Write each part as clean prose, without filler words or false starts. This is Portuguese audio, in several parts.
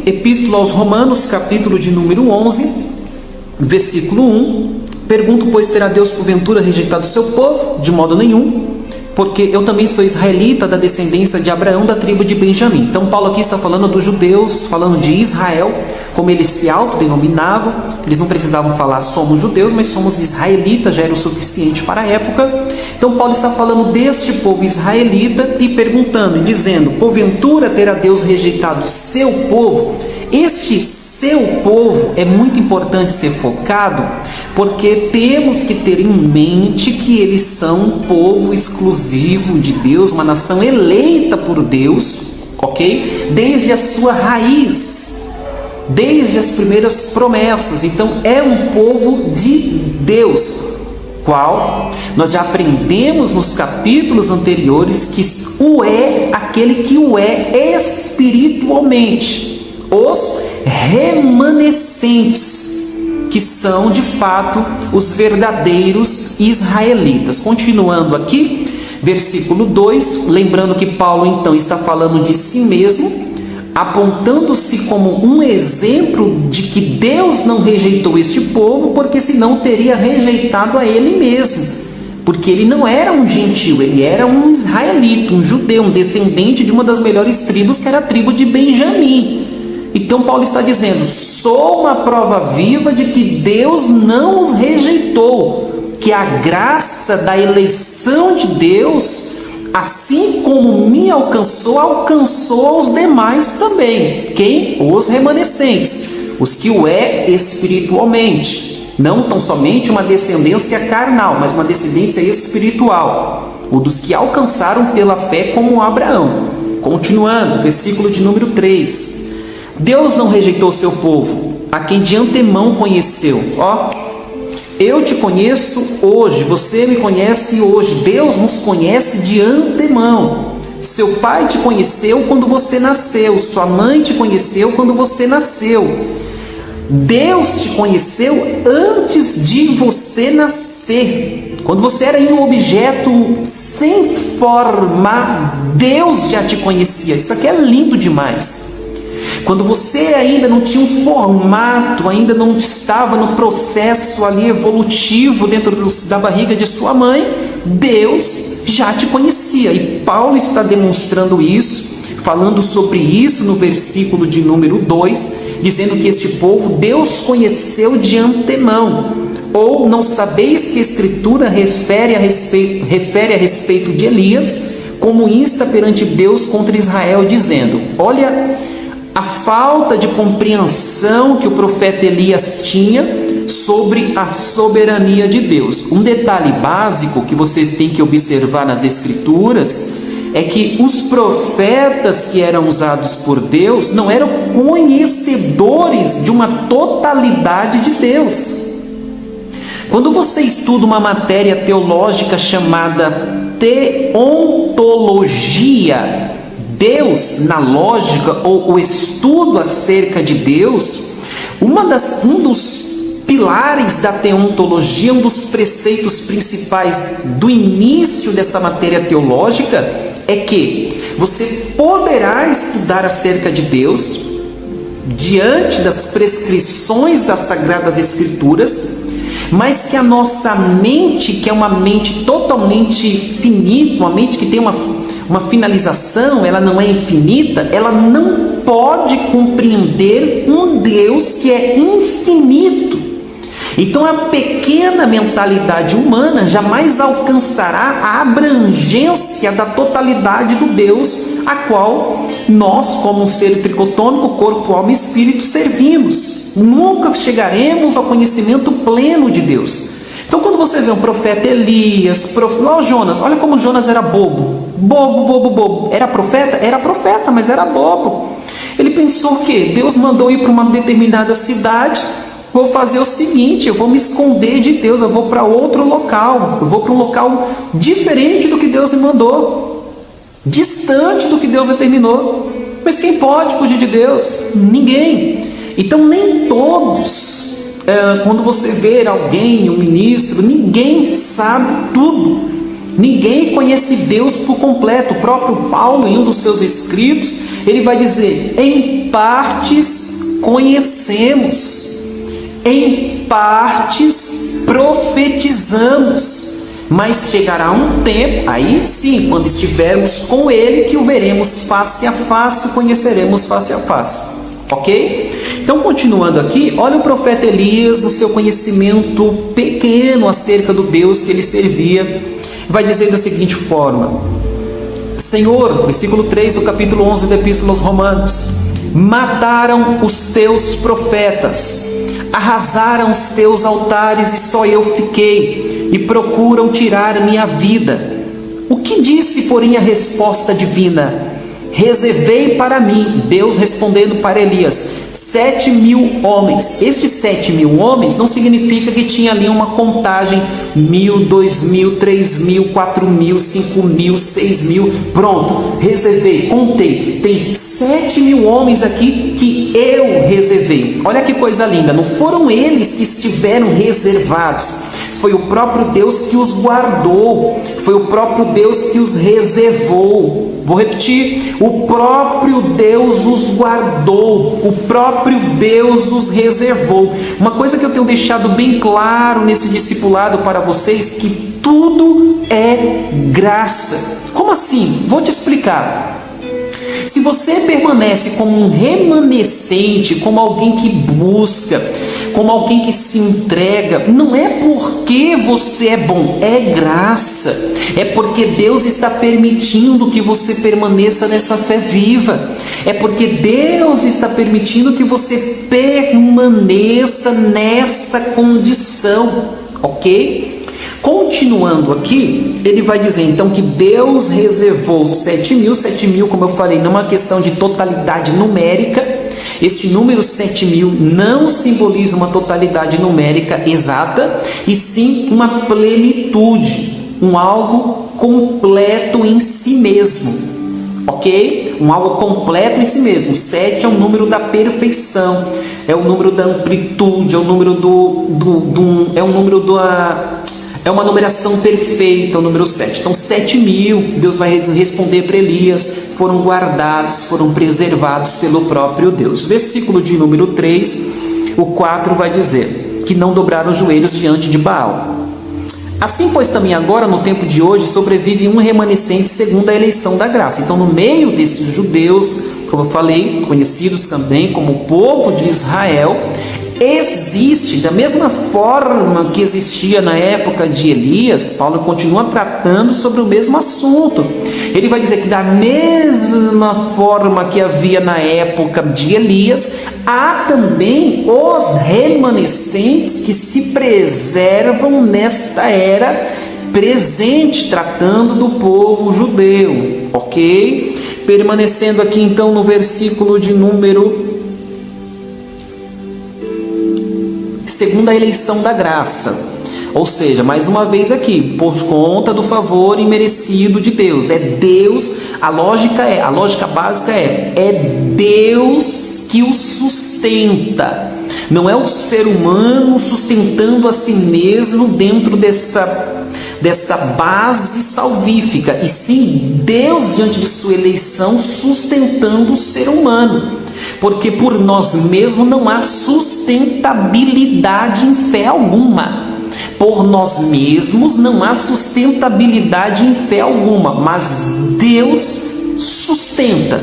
Epístola aos Romanos, capítulo de número 11, versículo 1. Pergunto, pois, terá Deus porventura rejeitado o seu povo? De modo nenhum, porque eu também sou israelita, da descendência de Abraão, da tribo de Benjamim. Então Paulo aqui está falando dos judeus, falando de Israel, como eles se autodenominavam. Eles não precisavam falar somos judeus, mas somos israelitas, já era o suficiente para a época. Então Paulo está falando deste povo israelita e perguntando e dizendo, porventura terá Deus rejeitado o seu povo? Este seu povo é muito importante ser focado, porque temos que ter em mente que eles são um povo exclusivo de Deus, uma nação eleita por Deus, ok? Desde a sua raiz, desde as primeiras promessas. Então é um povo de Deus, qual nós já aprendemos nos capítulos anteriores que o é aquele que o é espiritualmente. Os remanescentes, que são de fato os verdadeiros israelitas. Continuando aqui, versículo 2, lembrando que Paulo então está falando de si mesmo, apontando-se como um exemplo de que Deus não rejeitou este povo, porque senão teria rejeitado a ele mesmo, porque ele não era um gentio, ele era um israelita, um judeu, um descendente de uma das melhores tribos, que era a tribo de Benjamim. Então Paulo está dizendo, sou uma prova viva de que Deus não os rejeitou, que a graça da eleição de Deus, assim como me alcançou, alcançou aos demais também. Quem? Os remanescentes, os que o é espiritualmente. Não tão somente uma descendência carnal, mas uma descendência espiritual. O dos que alcançaram pela fé como Abraão. Continuando, versículo de número 3. Deus não rejeitou o seu povo, a quem de antemão conheceu. Eu te conheço hoje, você me conhece hoje. Deus nos conhece de antemão. Seu pai te conheceu quando você nasceu, sua mãe te conheceu quando você nasceu. Deus te conheceu antes de você nascer. Quando você era um objeto sem forma, Deus já te conhecia. Isso aqui é lindo demais. Quando você ainda não tinha um formato, ainda não estava no processo ali evolutivo dentro da barriga de sua mãe, Deus já te conhecia. E Paulo está demonstrando isso, falando sobre isso no versículo de número 2, dizendo que este povo Deus conheceu de antemão. Ou não sabeis que a Escritura refere a respeito de Elias, como insta perante Deus contra Israel, dizendo, olha a falta de compreensão que o profeta Elias tinha sobre a soberania de Deus. Um detalhe básico que você tem que observar nas Escrituras é que os profetas que eram usados por Deus não eram conhecedores de uma totalidade de Deus. Quando você estuda uma matéria teológica chamada teontologia, Deus na lógica, ou o estudo acerca de Deus, um dos pilares da teontologia, um dos preceitos principais do início dessa matéria teológica é que você poderá estudar acerca de Deus diante das prescrições das Sagradas Escrituras, mas que a nossa mente, que é uma mente totalmente finita, uma mente que tem uma finalização, ela não é infinita, ela não pode compreender um Deus que é infinito. Então a pequena mentalidade humana jamais alcançará a abrangência da totalidade do Deus a qual nós, como um ser tricotômico, corpo, alma e espírito, servimos. Nunca chegaremos ao conhecimento pleno de Deus. Então quando você vê um profeta Elias, Jonas, olha como Jonas era bobo. Bobo. Era profeta? Era profeta, mas era bobo. Ele pensou que Deus mandou ir para uma determinada cidade. Vou fazer o seguinte, eu vou me esconder de Deus, eu vou para outro local, eu vou para um local diferente do que Deus me mandou, distante do que Deus determinou. Mas quem pode fugir de Deus? Ninguém. Então nem todos, quando você ver alguém, um ministro, ninguém sabe tudo. Ninguém conhece Deus por completo. O próprio Paulo, em um dos seus escritos, ele vai dizer: em partes conhecemos, em partes profetizamos, mas chegará um tempo, aí sim, quando estivermos com Ele, que o veremos face a face, conheceremos face a face. Ok? Então, continuando aqui, olha o profeta Elias no seu conhecimento pequeno acerca do Deus que ele servia, vai dizer da seguinte forma: Senhor, versículo 3 do capítulo 11 da Epístola aos Romanos, mataram os teus profetas, arrasaram os teus altares e só eu fiquei, e procuram tirar minha vida. O que disse, porém, a resposta divina? Reservei para mim, Deus respondendo para Elias, 7.000 homens. Estes 7.000 homens não significa que tinha ali uma contagem 1.000, 2.000, 3.000, 4.000, 5.000, 6.000. Pronto, reservei, contei. Tem 7.000 homens aqui que eu reservei. Olha que coisa linda, não foram eles que estiveram reservados. Foi o próprio Deus que os guardou, foi o próprio Deus que os reservou. Vou repetir: o próprio Deus os guardou, o próprio Deus os reservou. Uma coisa que eu tenho deixado bem claro nesse discipulado para vocês, que tudo é graça. Como assim? Vou te explicar. Se você permanece como um remanescente, como alguém que busca, como alguém que se entrega, não é porque você é bom, é graça. É porque Deus está permitindo que você permaneça nessa fé viva. É porque Deus está permitindo que você permaneça nessa condição, ok? Continuando aqui, ele vai dizer então que Deus reservou 7.000. 7.000, como eu falei, não é uma questão de totalidade numérica. Este número 7.000 não simboliza uma totalidade numérica exata, e sim uma plenitude, um algo completo em si mesmo, ok? Um algo completo em si mesmo. 7 é o número da perfeição, é o número da amplitude, é o número é uma numeração perfeita, o número 7. Então 7.000, Deus vai responder para Elias, foram guardados, foram preservados pelo próprio Deus. Versículo de número 3, o 4 vai dizer que não dobraram os joelhos diante de Baal. Assim, pois, também agora, no tempo de hoje, sobrevive um remanescente segundo a eleição da graça. Então, no meio desses judeus, como eu falei, conhecidos também como o povo de Israel, existe, da mesma forma que existia na época de Elias, Paulo continua tratando sobre o mesmo assunto. Ele vai dizer que da mesma forma que havia na época de Elias, há também os remanescentes que se preservam nesta era presente, tratando do povo judeu, ok? Permanecendo aqui então no versículo de número, segundo a eleição da graça, ou seja, mais uma vez aqui, por conta do favor imerecido de Deus. É Deus, a lógica básica é Deus que o sustenta. Não é o ser humano sustentando a si mesmo dentro desta base salvífica, e sim Deus, diante de sua eleição, sustentando o ser humano. Porque por nós mesmos não há sustentabilidade em fé alguma. Por nós mesmos não há sustentabilidade em fé alguma, mas Deus sustenta,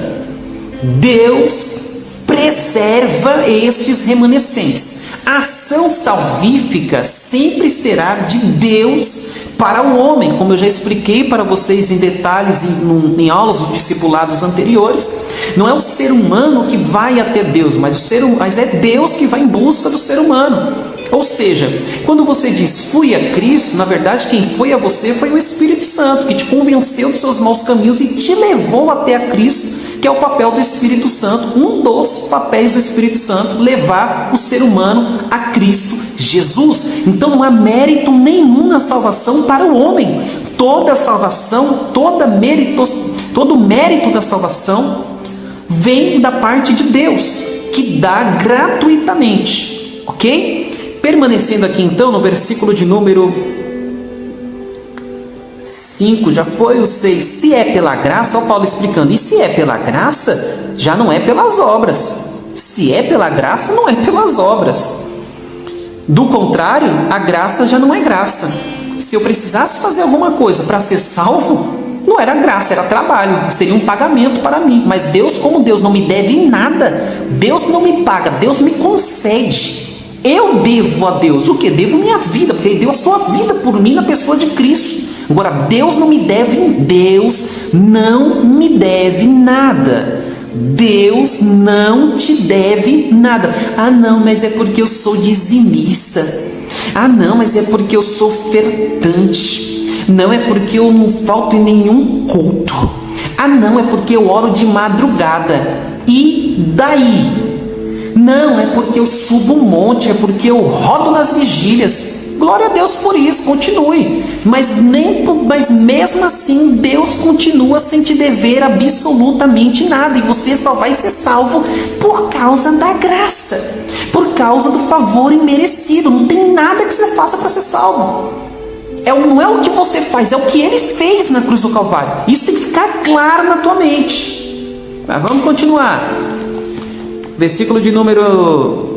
Deus preserva estes remanescentes. A ação salvífica sempre será de Deus para o homem, como eu já expliquei para vocês em detalhes em aulas dos discipulados anteriores. Não é o ser humano que vai até Deus, mas é Deus que vai em busca do ser humano. Ou seja, quando você diz fui a Cristo, na verdade quem foi a você foi o Espírito Santo, que te convenceu dos seus maus caminhos e te levou até a Cristo, que é o papel do Espírito Santo, um dos papéis do Espírito Santo, levar o ser humano a Cristo Jesus. Então não há mérito nenhum na salvação para o homem. Toda a salvação, todo o mérito da salvação vem da parte de Deus, que dá gratuitamente, ok? Permanecendo aqui então no versículo de número 5, 5, já foi o 6. Se é pela graça, olha o Paulo explicando, e se é pela graça, já não é pelas obras. Se é pela graça, não é pelas obras. Do contrário, a graça já não é graça. Se eu precisasse fazer alguma coisa para ser salvo, não era graça, era trabalho, seria um pagamento para mim. Mas Deus, como Deus não me deve nada, Deus não me paga, Deus me concede. Eu devo a Deus o que? Devo minha vida, porque Ele deu a sua vida por mim na pessoa de Cristo. Agora, Deus não me deve nada. Deus não te deve nada. Ah, não, mas é porque eu sou dizimista. Ah, não, mas é porque eu sou ofertante. Não, é porque eu não falto em nenhum culto. Ah, não, é porque eu oro de madrugada. E daí? Não, é porque eu subo um monte, é porque eu rodo nas vigílias. Glória a Deus por isso, continue. Mas mesmo assim, Deus continua sem te dever absolutamente nada. E você só vai ser salvo por causa da graça, por causa do favor imerecido. Não tem nada que você faça para ser salvo. Não é o que você faz, é o que Ele fez na cruz do Calvário. Isso tem que ficar claro na tua mente. Mas vamos continuar. Versículo de número...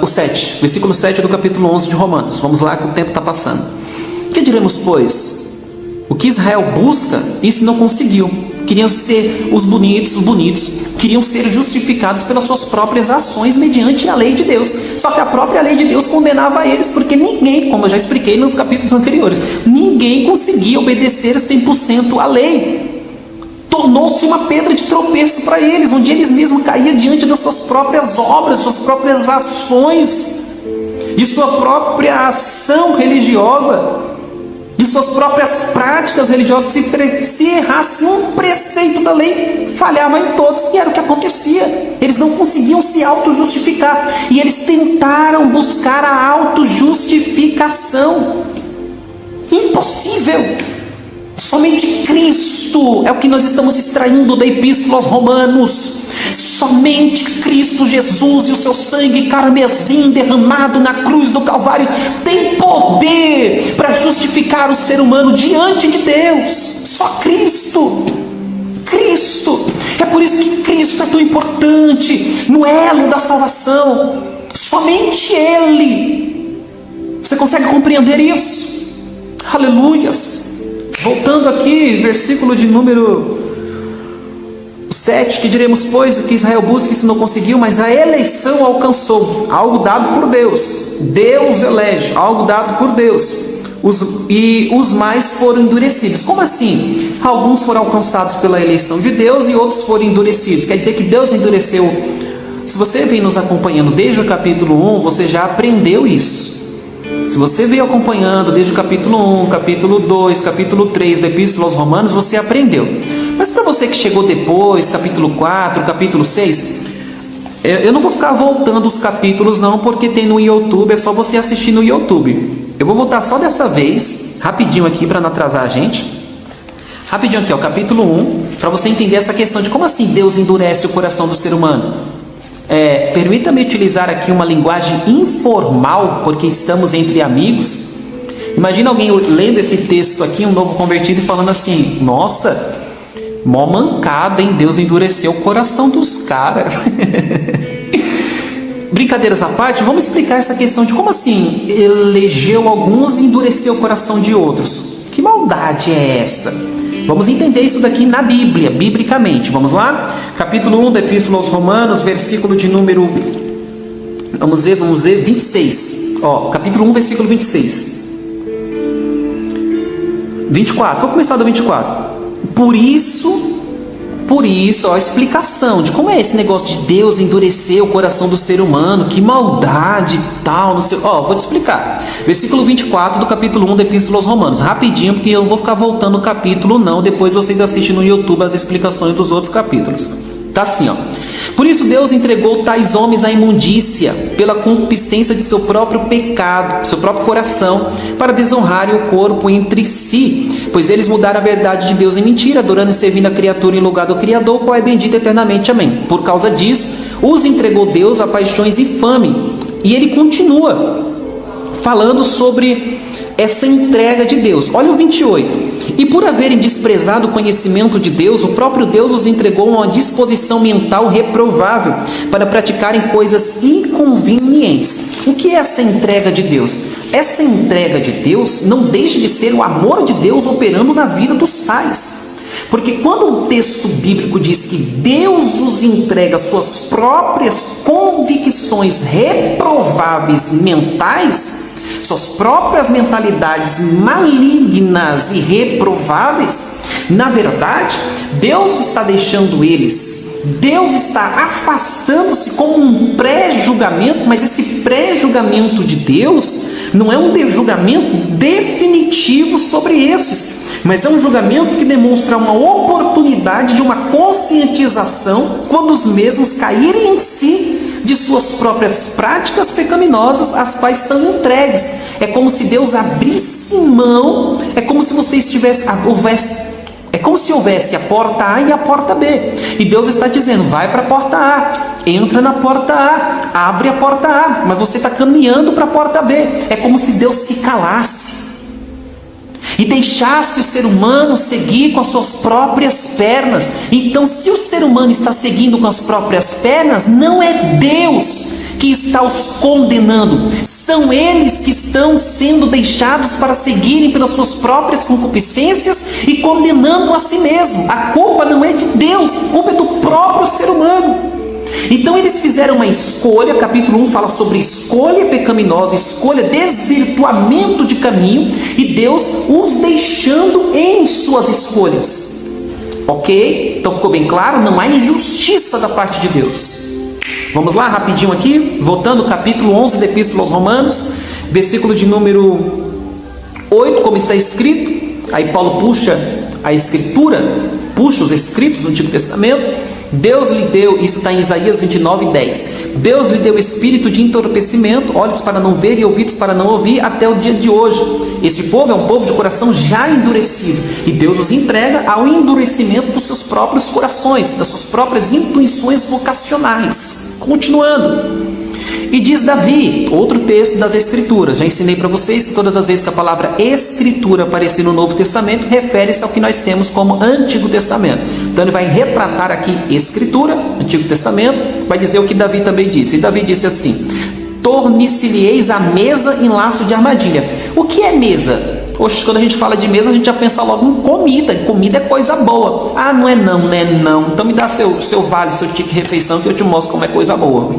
o 7, versículo 7 do capítulo 11 de Romanos. Vamos lá que o tempo está passando. Que diremos, pois? O que Israel busca, isso não conseguiu. Queriam ser os bonitos, queriam ser justificados pelas suas próprias ações mediante a lei de Deus. Só que a própria lei de Deus condenava eles, porque ninguém, como eu já expliquei nos capítulos anteriores, ninguém conseguia obedecer 100% à lei. Tornou-se uma pedra de tropeço para eles, onde eles mesmos caíam diante das suas próprias obras, suas próprias ações, de sua própria ação religiosa, de suas próprias práticas religiosas. Se errasse um preceito da lei, falhava em todos, e era o que acontecia. Eles não conseguiam se auto-justificar, e eles tentaram buscar a auto-justificação. Impossível! Somente Cristo é o que nós estamos extraindo da Epístola aos Romanos. Somente Cristo Jesus e o seu sangue carmesim derramado na cruz do Calvário tem poder para justificar o ser humano diante de Deus. Só Cristo. Cristo. É por isso que Cristo é tão importante no elo da salvação. Somente Ele. Você consegue compreender isso? Aleluias. Voltando aqui, versículo de número 7, que diremos, pois, que Israel busca, isso não conseguiu, mas a eleição alcançou, algo dado por Deus. Deus elege, algo dado por Deus. E os mais foram endurecidos. Como assim? Alguns foram alcançados pela eleição de Deus e outros foram endurecidos. Quer dizer que Deus endureceu. Se você vem nos acompanhando desde o capítulo 1, você já aprendeu isso. Se você veio acompanhando desde o capítulo 1, capítulo 2, capítulo 3 da Epístola aos Romanos, você aprendeu. Mas para você que chegou depois, capítulo 4, capítulo 6, eu não vou ficar voltando os capítulos não, porque tem no YouTube, é só você assistir no YouTube. Eu vou voltar só dessa vez, rapidinho aqui para não atrasar a gente. Rapidinho aqui, ó, capítulo 1, para você entender essa questão de como assim Deus endurece o coração do ser humano. Permita-me utilizar aqui uma linguagem informal, porque estamos entre amigos. Imagina alguém lendo esse texto aqui, um novo convertido, e falando assim: nossa, mó mancada, hein? Deus endureceu o coração dos caras. Brincadeiras à parte, vamos explicar essa questão de como assim elegeu alguns e endureceu o coração de outros. Que maldade é essa? Vamos entender isso daqui na Bíblia, biblicamente. Vamos lá? Capítulo 1 da Epístola aos Romanos, versículo de número... Vamos ver, 26. Ó, capítulo 1, versículo 26. 24, vou começar do 24. Por isso, ó, a explicação de como é esse negócio de Deus endurecer o coração do ser humano, que maldade e tal, não sei. Ó, vou te explicar. Versículo 24 do capítulo 1 da Epístola aos Romanos, rapidinho, porque eu não vou ficar voltando o capítulo não, depois vocês assistem no YouTube as explicações dos outros capítulos. Tá assim, ó. Por isso Deus entregou tais homens à imundícia, pela concupiscência de seu próprio pecado, seu próprio coração, para desonrarem o corpo entre si, pois eles mudaram a verdade de Deus em mentira, adorando e servindo a criatura em lugar do Criador, qual é bendito eternamente. Amém. Por causa disso, os entregou Deus a paixões infame. E ele continua falando sobre essa entrega de Deus. Olha o 28. E por haverem desprezado o conhecimento de Deus, o próprio Deus os entregou a uma disposição mental reprovável para praticarem coisas inconvenientes. O que é essa entrega de Deus? Essa entrega de Deus não deixa de ser o amor de Deus operando na vida dos pais. Porque quando o texto bíblico diz que Deus os entrega suas próprias convicções reprováveis mentais, suas próprias mentalidades malignas e reprováveis, na verdade, Deus está deixando eles, Deus está afastando-se como um pré-julgamento, mas esse pré-julgamento de Deus não é um julgamento definitivo sobre esses, mas é um julgamento que demonstra uma oportunidade de uma conscientização quando os mesmos caírem em si de suas próprias práticas pecaminosas, as quais são entregues. É como se Deus abrisse mão, é como se você é como se houvesse a porta A e a porta B. E Deus está dizendo, vai para a porta A, entra na porta A, abre a porta A, mas você está caminhando para a porta B. É como se Deus se calasse e deixasse o ser humano seguir com as suas próprias pernas. Então, se o ser humano está seguindo com as próprias pernas, não é Deus que está os condenando, são eles que estão sendo deixados para seguirem pelas suas próprias concupiscências e condenando a si mesmo. A culpa não é de Deus, a culpa é do próprio ser humano. Então eles fizeram uma escolha, capítulo 1 fala sobre escolha pecaminosa, escolha, desvirtuamento de caminho, e Deus os deixando em suas escolhas. Ok? Então ficou bem claro, não há injustiça da parte de Deus. Vamos lá, rapidinho aqui, voltando, capítulo 11 da Epístola aos Romanos, versículo de número 8, como está escrito, aí Paulo puxa a escritura, puxa os escritos do Antigo Testamento. Deus lhe deu, isso está em Isaías 29:10. Deus lhe deu espírito de entorpecimento, olhos para não ver e ouvidos para não ouvir, até o dia de hoje. Esse povo é um povo de coração já endurecido, e Deus os entrega ao endurecimento dos seus próprios corações, das suas próprias intuições vocacionais. Continuando. E diz Davi, outro texto das Escrituras, já ensinei para vocês que todas as vezes que a palavra Escritura aparecer no Novo Testamento, refere-se ao que nós temos como Antigo Testamento. Então ele vai retratar aqui Escritura, Antigo Testamento, vai dizer o que Davi também disse. E Davi disse assim, torne-se-lhe-eis a mesa em laço de armadilha. O que é mesa? Oxe, quando a gente fala de mesa, a gente já pensa logo em comida. Comida é coisa boa. Ah, não é não, não é não. Então me dá seu vale, seu ticket de refeição, que eu te mostro como é coisa boa.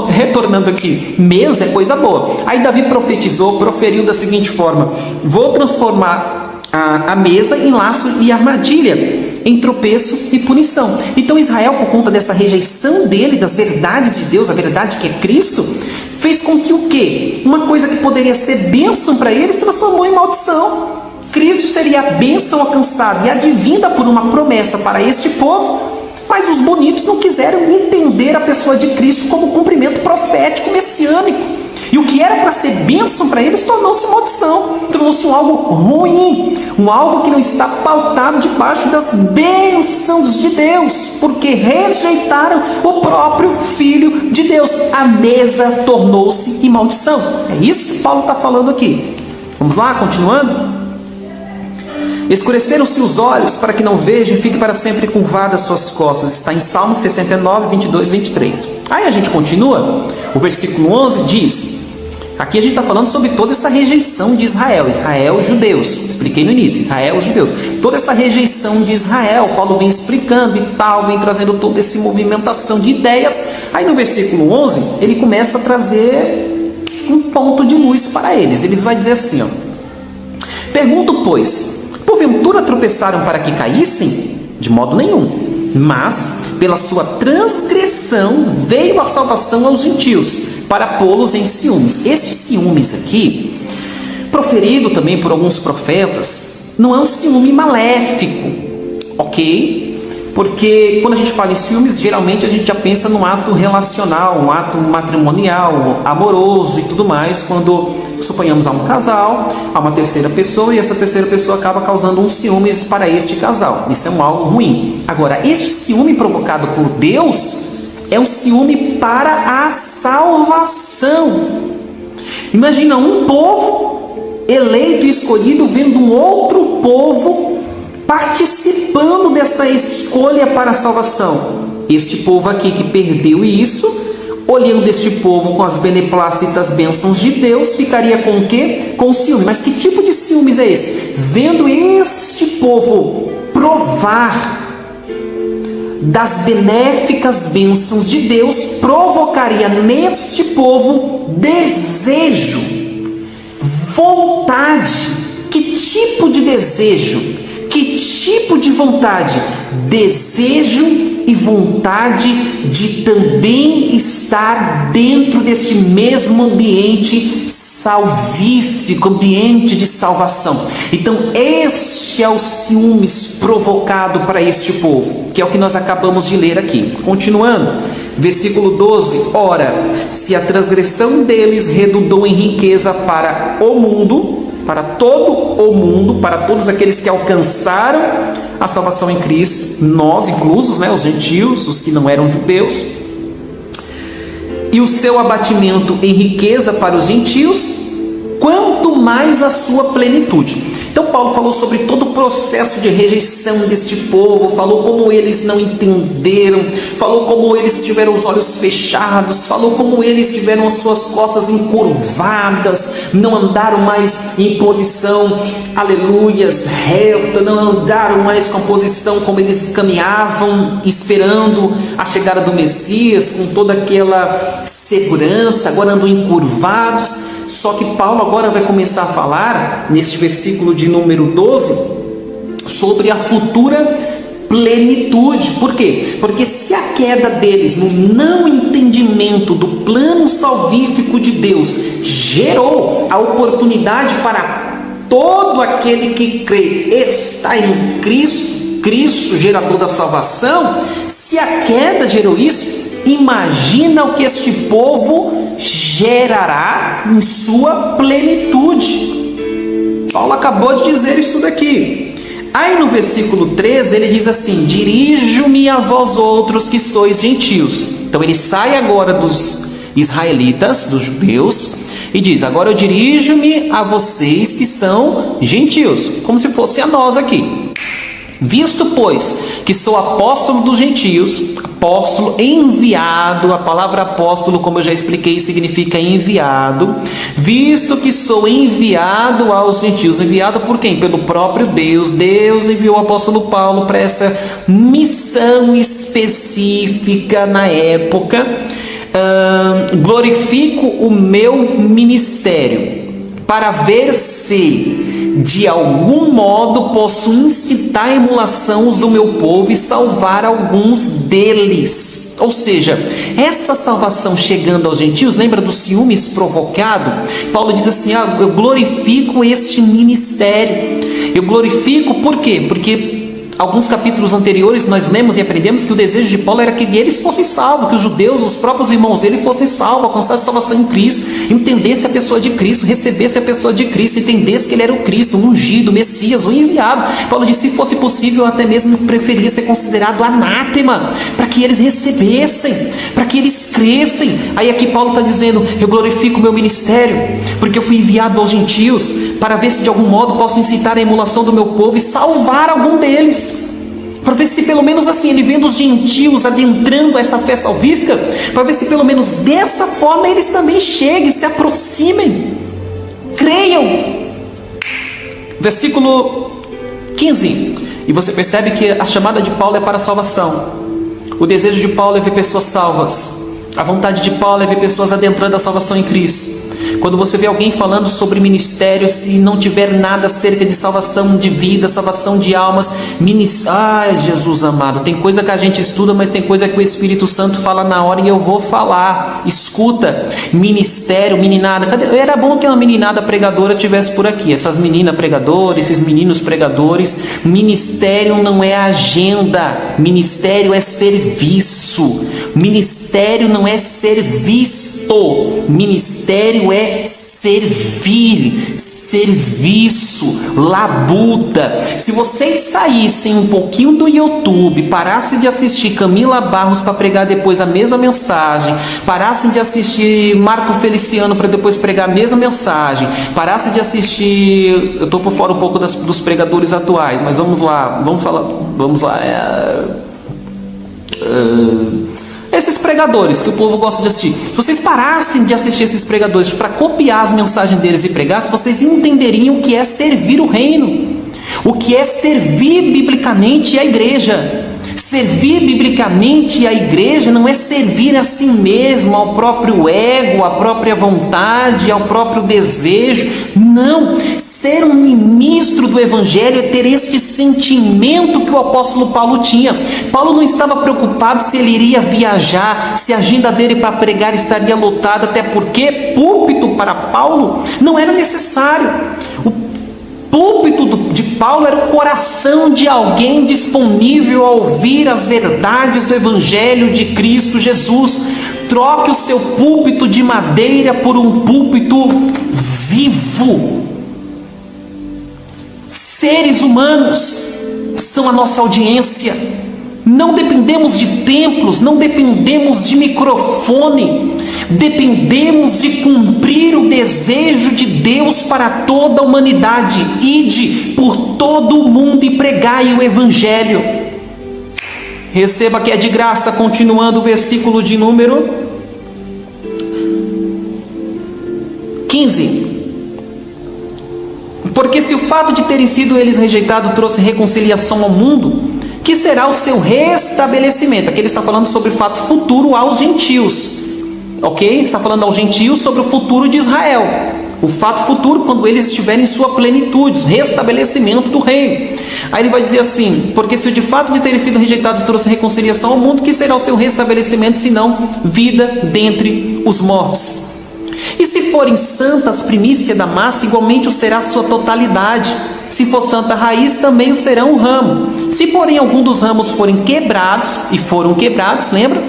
Retornando aqui, mesa é coisa boa. Aí Davi profetizou, proferiu da seguinte forma, vou transformar a mesa em laço e armadilha, em tropeço e punição. Então Israel, por conta dessa rejeição dele, das verdades de Deus, a verdade que é Cristo, fez com que o quê? Uma coisa que poderia ser bênção para eles, transformou em maldição. Cristo seria a bênção alcançada e advinda por uma promessa para este povo, mas os bonitos não quiseram entender a pessoa de Cristo como cumprimento profético messiânico. E o que era para ser bênção para eles tornou-se maldição, tornou-se um algo ruim, um algo que não está pautado debaixo das bênçãos de Deus, porque rejeitaram o próprio Filho de Deus. A mesa tornou-se em maldição. É isso que Paulo está falando aqui. Vamos lá, continuando. Escureceram-se os olhos para que não vejam e fiquem para sempre curvadas suas costas. Está em Salmos 69, 22, 23. Aí a gente continua. O versículo 11 diz... Aqui a gente está falando sobre toda essa rejeição de Israel. Israel, os judeus. Expliquei no início. Israel, os judeus. Toda essa rejeição de Israel. Paulo vem explicando e tal, vem trazendo toda essa movimentação de ideias. Aí no versículo 11, ele começa a trazer um ponto de luz para eles. Ele vai dizer assim, ó. Pergunto, pois, porventura tropeçaram para que caíssem? De modo nenhum. Mas, pela sua transgressão, veio a salvação aos gentios, para pô-los em ciúmes. Este ciúmes aqui, proferido também por alguns profetas, não é um ciúme maléfico, ok? Porque quando a gente fala em ciúmes, geralmente a gente já pensa num ato relacional, um ato matrimonial, amoroso e tudo mais, quando suponhamos há um casal, há uma terceira pessoa e essa terceira pessoa acaba causando um ciúmes para este casal. Isso é um algo ruim. Agora, este ciúme provocado por Deus é um ciúme para a salvação. Imagina um povo eleito e escolhido, vendo um outro povo participando dessa escolha para a salvação. Este povo aqui que perdeu isso, olhando este povo com as beneplácitas bênçãos de Deus, ficaria com o quê? Com ciúme. Mas que tipo de ciúmes é esse? Vendo este povo provar das benéficas bênçãos de Deus, provocaria neste povo desejo, vontade. Que tipo de desejo? Que tipo de vontade? Desejo e vontade de também estar dentro deste mesmo ambiente salvífico, ambiente de salvação. Então este é o ciúmes provocado para este povo, que é o que nós acabamos de ler aqui. Continuando, versículo 12: ora, se a transgressão deles redundou em riqueza para o mundo, para todo o mundo, para todos aqueles que alcançaram a salvação em Cristo, nós inclusos, os gentios, os que não eram judeus, e o seu abatimento em riqueza para os gentios, quanto mais a sua plenitude. Então Paulo falou sobre todo o processo de rejeição deste povo, falou como eles não entenderam, falou como eles tiveram os olhos fechados, falou como eles tiveram as suas costas encurvadas, não andaram mais em posição, aleluias, reta, não andaram mais com a posição como eles caminhavam, esperando a chegada do Messias, com toda aquela segurança, agora andam encurvados. Só que Paulo agora vai começar a falar, neste versículo de número 12, sobre a futura plenitude. Por quê? Porque se a queda deles no não entendimento do plano salvífico de Deus gerou a oportunidade para todo aquele que crê está em Cristo, Cristo gerador da salvação, se a queda gerou isso, imagina o que este povo gerará em sua plenitude. Paulo acabou de dizer isso daqui. Aí no versículo 13 ele diz assim: dirijo-me a vós outros que sois gentios. Então ele sai agora dos israelitas, dos judeus, e diz: agora eu dirijo-me a vocês que são gentios, como se fosse a nós aqui. Visto, pois, que sou apóstolo dos gentios, apóstolo enviado, a palavra apóstolo, como eu já expliquei, significa enviado. Visto que sou enviado aos gentios, enviado por quem? Pelo próprio Deus. Deus enviou o apóstolo Paulo para essa missão específica na época. Glorifico o meu ministério para ver se de algum modo posso incitar a emulação do meu povo e salvar alguns deles. Ou seja, essa salvação chegando aos gentios, lembra do ciúmes provocado? Paulo diz assim: eu glorifico este ministério. Eu glorifico por quê? Porque alguns capítulos anteriores nós lemos e aprendemos que o desejo de Paulo era que eles fossem salvos, que os judeus, os próprios irmãos dele fossem salvos, alcançassem salvação em Cristo, entendessem a pessoa de Cristo, recebessem a pessoa de Cristo, entendessem que ele era o Cristo, o ungido, o Messias, o enviado. Paulo disse: se fosse possível, até mesmo preferia ser considerado anátema, para que eles recebessem, para que eles crescem. Aí aqui Paulo está dizendo: eu glorifico o meu ministério, porque eu fui enviado aos gentios, para ver se de algum modo posso incitar a emulação do meu povo e salvar algum deles. Para ver se pelo menos assim, ele vendo os gentios adentrando essa fé salvífica, para ver se pelo menos dessa forma eles também cheguem, se aproximem, creiam. Versículo 15, e você percebe que a chamada de Paulo é para a salvação. O desejo de Paulo é ver pessoas salvas, a vontade de Paulo é ver pessoas adentrando a salvação em Cristo. Quando você vê alguém falando sobre ministério, se não tiver nada acerca de salvação de vida, salvação de almas, ai Jesus amado, tem coisa que a gente estuda, mas tem coisa que o Espírito Santo fala na hora e eu vou falar. Escuta, ministério, meninada, era bom que uma meninada pregadora tivesse por aqui, essas meninas pregadoras, esses meninos pregadores. Ministério não é agenda, ministério é serviço, ministério não é ser visto, ministério é servir, serviço, labuta. Se vocês saíssem um pouquinho do YouTube, parassem de assistir Camila Barros para pregar depois a mesma mensagem, parassem de assistir Marco Feliciano para depois pregar a mesma mensagem, parassem de assistir, eu estou por fora um pouco dos pregadores atuais, mas vamos lá, esses pregadores que o povo gosta de assistir, se vocês parassem de assistir esses pregadores para copiar as mensagens deles e pregar, vocês entenderiam o que é servir o reino, o que é servir biblicamente a igreja. Servir biblicamente a igreja não é servir a si mesmo, ao próprio ego, à própria vontade, ao próprio desejo. Não, ser um ministro do evangelho é ter este sentimento que o apóstolo Paulo tinha. Paulo não estava preocupado se ele iria viajar, se a agenda dele para pregar estaria lotada, até porque púlpito para Paulo não era necessário. O púlpito de Paulo era o coração de alguém disponível a ouvir as verdades do evangelho de Cristo Jesus. Troque o seu púlpito de madeira por um púlpito vivo. Seres humanos são a nossa audiência. Não dependemos de templos, não dependemos de microfone, dependemos de cumprir o desejo de Deus para toda a humanidade. Ide por todo o mundo e pregai o evangelho. Receba que é de graça, continuando o versículo de número 15. Porque se o fato de terem sido eles rejeitados trouxe reconciliação ao mundo, que será o seu restabelecimento. Aqui ele está falando sobre o fato futuro aos gentios, ok? Ele está falando aos gentios sobre o futuro de Israel, o fato futuro quando eles estiverem em sua plenitude, restabelecimento do reino. Aí ele vai dizer assim: porque se de fato de terem sido rejeitados trouxe reconciliação ao mundo, que será o seu restabelecimento, senão vida dentre os mortos? E se forem santas primícias da massa, igualmente o será a sua totalidade. Se for santa raiz, também o serão o ramo. Se porém algum dos ramos forem quebrados, e foram quebrados, lembra?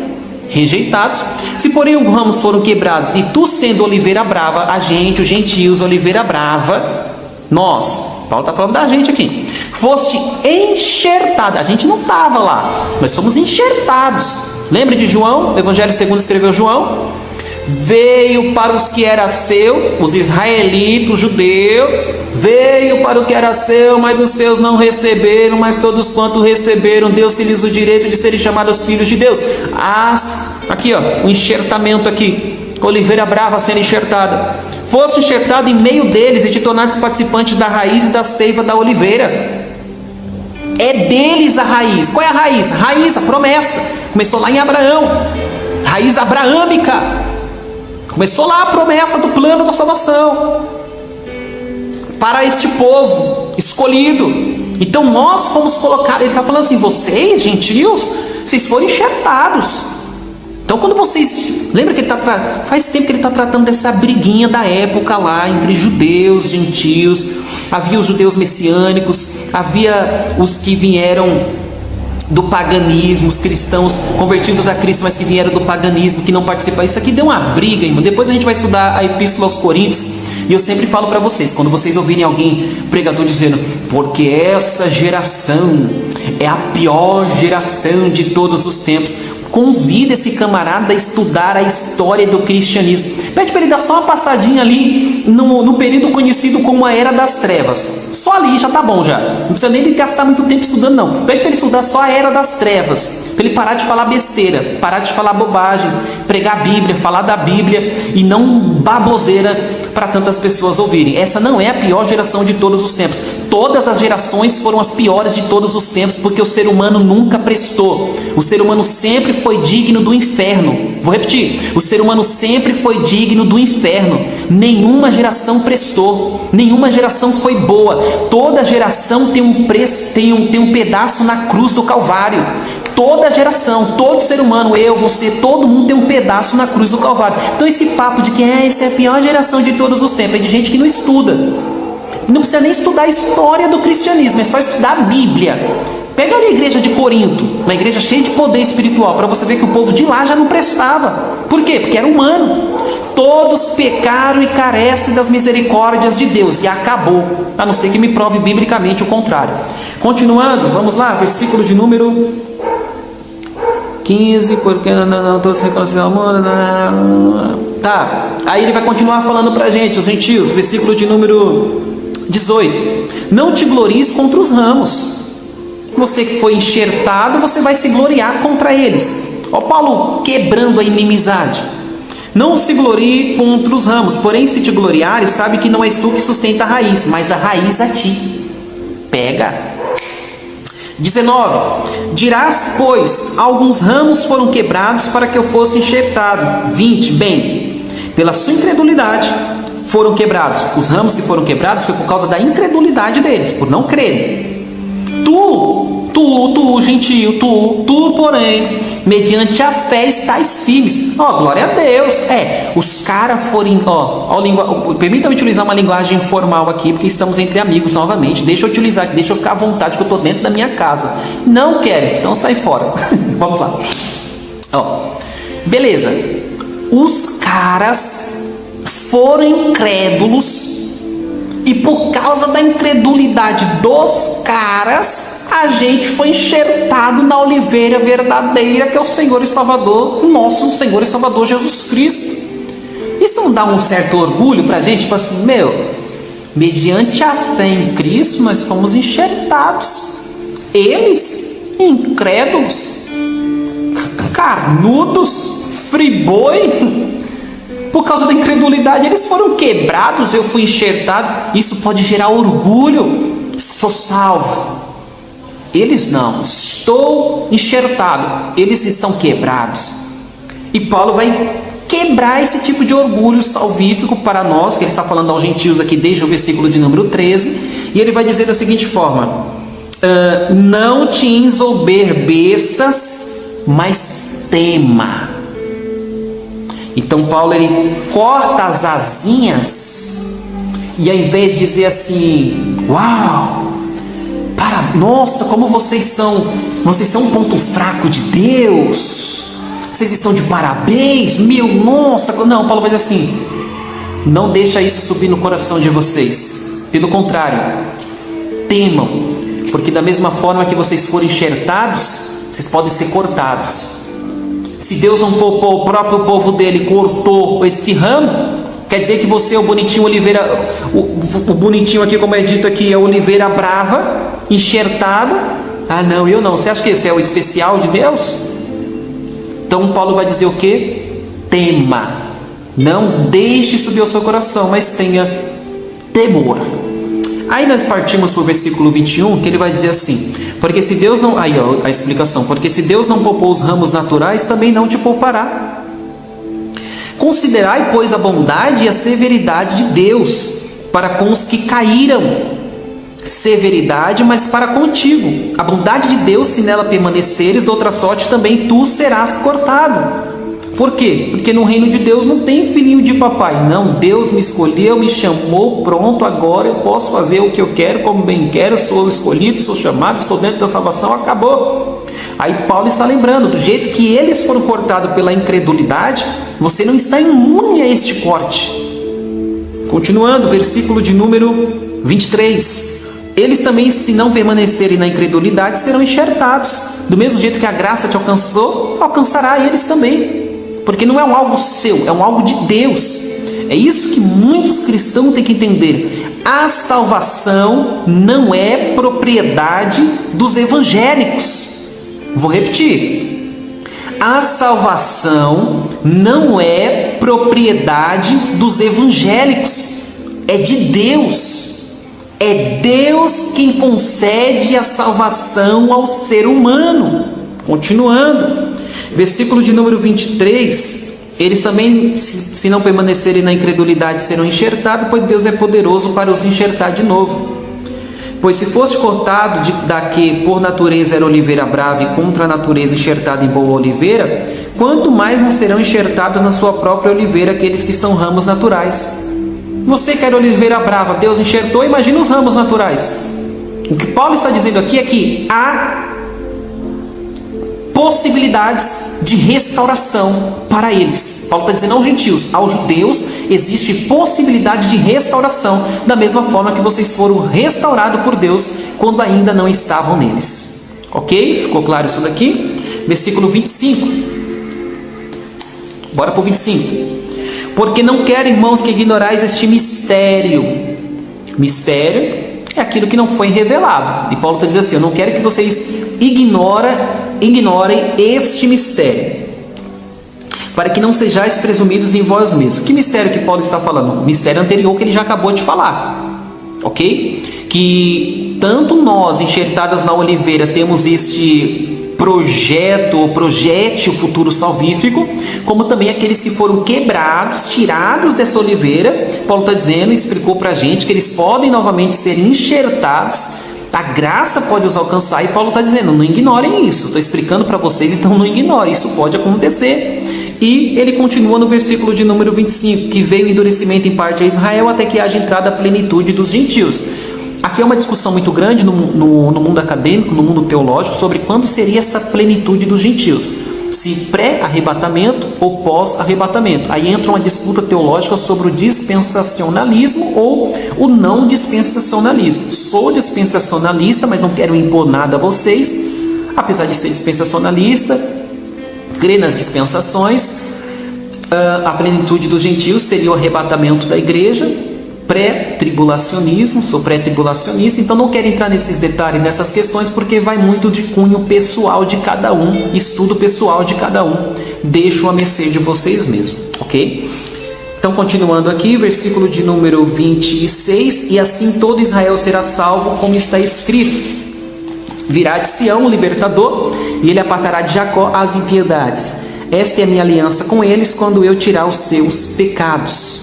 Rejeitados. Se porém os ramos foram quebrados, e tu sendo oliveira brava, a gente, os gentios, oliveira brava, nós, Paulo está falando da gente aqui, foste enxertada. A gente não estava lá, nós somos enxertados. Lembra de João? O Evangelho segundo escreveu João. Veio para os que eram seus, os israelitas, os judeus, veio para o que era seu, mas os seus não receberam, mas todos quanto receberam, deu-se-lhes o direito de serem chamados filhos de Deus. Aqui ó, o enxertamento aqui, oliveira brava sendo enxertada. Fosse enxertado em meio deles e te tornaste participante da raiz e da seiva da oliveira. É deles a raiz. Qual é a raiz? Raiz, a promessa. Começou lá em Abraão, raiz abraâmica. Começou lá a promessa do plano da salvação para este povo escolhido. Então nós fomos colocados. Ele está falando assim: vocês, gentios, vocês foram enxertados. Então quando vocês... Lembra que ele faz tempo que ele está tratando dessa briguinha da época lá entre judeus, gentios. Havia os judeus messiânicos, havia os que vieram do paganismo, os cristãos convertidos a Cristo, mas que vieram do paganismo, que não participaram. Isso aqui deu uma briga, irmão. Depois a gente vai estudar a Epístola aos Coríntios, e eu sempre falo para vocês, quando vocês ouvirem alguém, pregador, dizendo: porque essa geração é a pior geração de todos os tempos, convida esse camarada a estudar a história do cristianismo. Pede para ele dar só uma passadinha ali no período conhecido como a Era das Trevas. Só ali já tá bom já. Não precisa nem gastar muito tempo estudando não. Pede para ele estudar só a Era das Trevas, para ele parar de falar besteira, parar de falar bobagem, pregar a Bíblia, falar da Bíblia e não baboseira para tantas pessoas ouvirem. Essa não é a pior geração de todos os tempos. Todas as gerações foram as piores de todos os tempos, porque o ser humano nunca prestou. O ser humano sempre foi digno do inferno. Vou repetir: o ser humano sempre foi digno do inferno. Nenhuma geração prestou, nenhuma geração foi boa. Toda geração tem um preço, tem um pedaço na cruz do Calvário. Toda geração, todo ser humano, eu, você, todo mundo tem um pedaço na cruz do Calvário. Então esse papo de que essa é a pior geração de todos os tempos é de gente que não estuda. Não precisa nem estudar a história do cristianismo, é só estudar a Bíblia. Pega ali a igreja de Corinto, uma igreja cheia de poder espiritual, para você ver que o povo de lá já não prestava. Por quê? Porque era humano. Todos pecaram e carecem das misericórdias de Deus. E acabou. A não ser que me prove biblicamente o contrário. Continuando, vamos lá, versículo de número 15. Porque não todos se reconhecem ao amor. Tá. Aí ele vai continuar falando pra gente, os gentios. Versículo de número 18. Não te glories contra os ramos. Você que foi enxertado, você vai se gloriar contra eles. Ó Paulo quebrando a inimizade. Não se glorie contra os ramos, porém se te gloriares, sabe que não és tu que sustenta a raiz, mas a raiz a ti. Pega. 19. Dirás, pois, alguns ramos foram quebrados para que eu fosse enxertado. 20. Bem, pela sua incredulidade foram quebrados. Os ramos que foram quebrados foi por causa da incredulidade deles, por não crerem. Tu, gentio, tu, porém, mediante a fé estáis firmes. Glória a Deus. Os caras forem, permita-me utilizar uma linguagem informal aqui, porque estamos entre amigos novamente. Deixa eu ficar à vontade, que eu estou dentro da minha casa. Não querem, então sai fora. Vamos lá. Beleza. Os caras foram incrédulos. E por causa da incredulidade dos caras, a gente foi enxertado na oliveira verdadeira, que é o Senhor e Salvador, o nosso Senhor e Salvador Jesus Cristo. Isso não dá um certo orgulho pra gente? Tipo assim, mediante a fé em Cristo, nós fomos enxertados. Eles, incrédulos, carnudos, friboi, por causa da incredulidade, eles foram quebrados, eu fui enxertado. Isso pode gerar orgulho. Sou salvo. Eles não. Estou enxertado. Eles estão quebrados. E Paulo vai quebrar esse tipo de orgulho salvífico para nós, que ele está falando aos gentios aqui desde o versículo de número 13. E ele vai dizer da seguinte forma: não te ensoberbeças, mas tema. Então Paulo ele corta as asinhas e ao invés de dizer assim, uau, nossa, como vocês são um ponto fraco de Deus, vocês estão de parabéns, nossa, não, Paulo vai dizer assim, não deixa isso subir no coração de vocês, pelo contrário, temam, porque da mesma forma que vocês forem enxertados, vocês podem ser cortados. Se Deus não poupou o próprio povo dele, cortou esse ramo, quer dizer que você é o bonitinho oliveira, o bonitinho aqui, como é dito aqui, é oliveira brava, enxertada. Não, eu não. Você acha que esse é o especial de Deus? Então Paulo vai dizer o quê? Tema. Não deixe subir ao seu coração, mas tenha temor. Aí nós partimos para o versículo 21, que ele vai dizer assim, porque se Deus não... Aí a explicação, porque se Deus não poupou os ramos naturais, também não te poupará. Considerai, pois, a bondade e a severidade de Deus para com os que caíram. Severidade, mas para contigo. A bondade de Deus, se nela permaneceres, de outra sorte também tu serás cortado. Por quê? Porque no reino de Deus não tem filhinho de papai. Não, Deus me escolheu, me chamou, pronto, agora eu posso fazer o que eu quero, como bem quero, sou escolhido, sou chamado, estou dentro da salvação, acabou. Aí Paulo está lembrando, do jeito que eles foram cortados pela incredulidade, você não está imune a este corte. Continuando, versículo de número 23. Eles também, se não permanecerem na incredulidade, serão enxertados. Do mesmo jeito que a graça te alcançou, alcançará eles também. Porque não é um algo seu, é um algo de Deus. É isso que muitos cristãos têm que entender. A salvação não é propriedade dos evangélicos. Vou repetir. A salvação não é propriedade dos evangélicos. É de Deus. É Deus quem concede a salvação ao ser humano. Continuando. Versículo de número 23, eles também, se não permanecerem na incredulidade, serão enxertados, pois Deus é poderoso para os enxertar de novo. Pois se fosse cortado da que por natureza era oliveira brava e contra a natureza enxertada em boa oliveira, quanto mais não serão enxertados na sua própria oliveira aqueles que são ramos naturais. Você que era oliveira brava, Deus enxertou, imagina os ramos naturais. O que Paulo está dizendo aqui é que possibilidades de restauração para eles. Paulo está dizendo aos gentios, aos judeus existe possibilidade de restauração, da mesma forma que vocês foram restaurados por Deus quando ainda não estavam neles. Ok? Ficou claro isso daqui? Versículo 25. Bora para o 25. Porque não quero, irmãos, que ignorais este mistério. Mistério é aquilo que não foi revelado. E Paulo está dizendo assim, eu não quero que vocês ignorem este mistério, para que não sejais presumidos em vós mesmos. Que mistério que Paulo está falando? O mistério anterior que ele já acabou de falar. Ok? Que tanto nós, enxertadas na oliveira, temos este projétil futuro salvífico, como também aqueles que foram quebrados, tirados dessa oliveira. Paulo está dizendo, explicou para a gente que eles podem novamente ser enxertados, a graça pode os alcançar, e Paulo está dizendo, não ignorem isso, estou explicando para vocês, então não ignorem, isso pode acontecer. E ele continua no versículo de número 25, que veio o endurecimento em parte a Israel, até que haja entrada a plenitude dos gentios. Aqui é uma discussão muito grande no mundo acadêmico, no mundo teológico, sobre quando seria essa plenitude dos gentios. Se pré-arrebatamento ou pós-arrebatamento. Aí entra uma disputa teológica sobre o dispensacionalismo ou o não dispensacionalismo. Sou dispensacionalista, mas não quero impor nada a vocês. Apesar de ser dispensacionalista, crer nas dispensações. A plenitude dos gentios seria o arrebatamento da igreja. Pré-tribulacionismo, sou pré-tribulacionista, então não quero entrar nesses detalhes, nessas questões, porque vai muito de cunho pessoal de cada um, estudo pessoal de cada um, deixo a mercê de vocês mesmos, ok? Então, continuando aqui, versículo de número 26, e assim todo Israel será salvo, como está escrito, virá de Sião o libertador, e ele apartará de Jacó as impiedades, esta é a minha aliança com eles, quando eu tirar os seus pecados.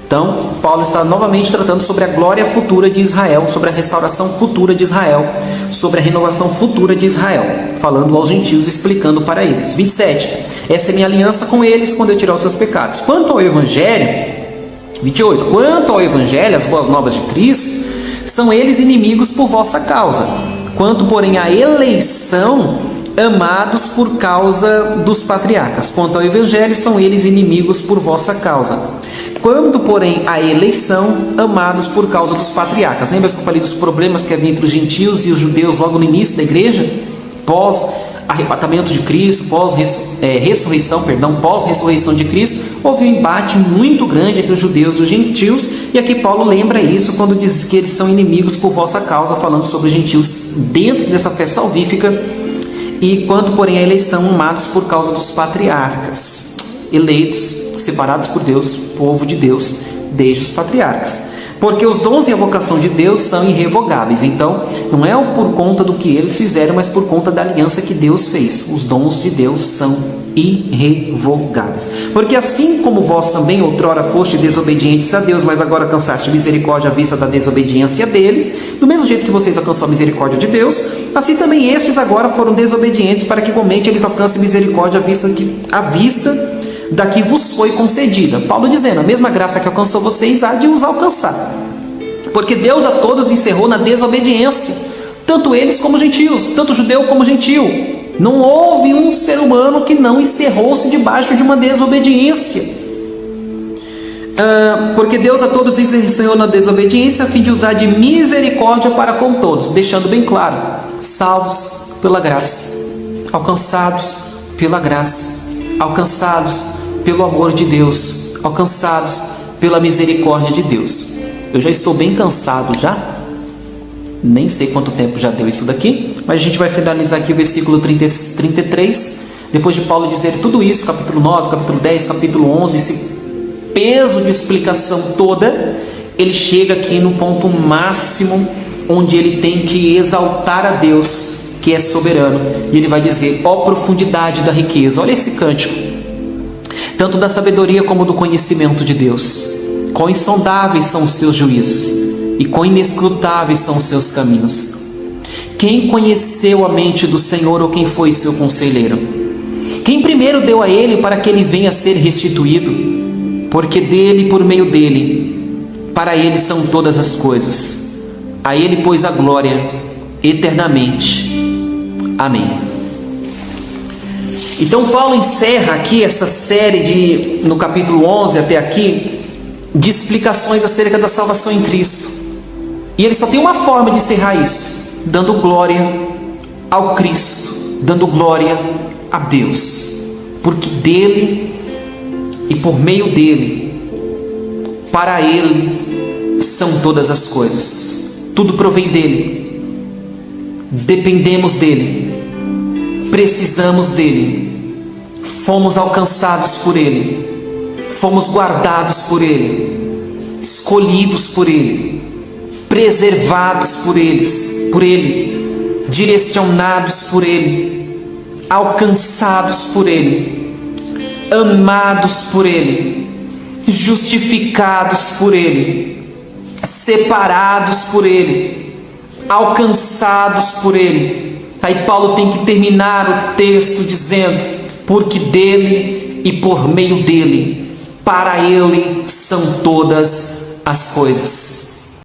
Então, Paulo está novamente tratando sobre a glória futura de Israel, sobre a restauração futura de Israel, sobre a renovação futura de Israel, falando aos gentios, explicando para eles. 27. Essa é minha aliança com eles quando eu tirar os seus pecados. Quanto ao Evangelho, 28. Quanto ao Evangelho, as boas novas de Cristo, são eles inimigos por vossa causa. Quanto, porém, à eleição, amados por causa dos patriarcas. Quanto ao Evangelho, são eles inimigos por vossa causa. Quanto, porém, à eleição, amados por causa dos patriarcas. Lembra que eu falei dos problemas que havia entre os gentios e os judeus logo no início da igreja? Pós-arrebatamento de Cristo, pós-ressurreição de Cristo, houve um embate muito grande entre os judeus e os gentios, e aqui Paulo lembra isso quando diz que eles são inimigos por vossa causa, falando sobre os gentios dentro dessa fé salvífica. E quanto, porém, à eleição, amados por causa dos patriarcas, eleitos, separados por Deus, povo de Deus, desde os patriarcas. Porque os dons e a vocação de Deus são irrevogáveis. Então, não é por conta do que eles fizeram, mas por conta da aliança que Deus fez. Os dons de Deus são irrevogáveis. Porque assim como vós também outrora foste desobedientes a Deus, mas agora alcançaste misericórdia à vista da desobediência deles, do mesmo jeito que vocês alcançaram a misericórdia de Deus, assim também estes agora foram desobedientes, para que igualmente eles alcancem misericórdia à vista da que vos foi concedida. Paulo dizendo, a mesma graça que alcançou vocês há de os alcançar. Porque Deus a todos encerrou na desobediência, tanto eles como gentios, tanto judeu como gentio. Não houve um ser humano que não encerrou-se debaixo de uma desobediência. Porque Deus a todos encerrou na desobediência, a fim de usar de misericórdia para com todos, deixando bem claro, salvos pela graça, alcançados pela graça, alcançados pelo amor de Deus, alcançados pela misericórdia de Deus. Eu já estou bem cansado já, nem sei quanto tempo já deu isso daqui, mas a gente vai finalizar aqui o versículo 33, depois de Paulo dizer tudo isso, capítulo 9, capítulo 10, capítulo 11, esse peso de explicação toda, ele chega aqui no ponto máximo, onde ele tem que exaltar a Deus, que é soberano, e ele vai dizer, ó profundidade da riqueza, olha esse cântico, tanto da sabedoria como do conhecimento de Deus, quão insondáveis são os seus juízos, e quão inescrutáveis são os seus caminhos. Quem conheceu a mente do Senhor, ou quem foi seu conselheiro? Quem primeiro deu a ele para que ele venha a ser restituído? Porque dele e por meio dele, para ele são todas as coisas. A ele, pois, a glória eternamente. Amém. Então Paulo encerra aqui essa série no capítulo 11 até aqui, de explicações acerca da salvação em Cristo. E ele só tem uma forma de encerrar isso: dando glória ao Cristo, dando glória a Deus, porque dele e por meio dele, para ele são todas as coisas. Tudo provém dele, dependemos dele, precisamos dele, fomos alcançados por ele, fomos guardados por ele, escolhidos por ele, preservados por ele, direcionados por ele, alcançados por ele, amados por ele, justificados por ele, separados por ele, alcançados por ele. Aí Paulo tem que terminar o texto dizendo: porque dele e por meio dele, para ele são todas as coisas.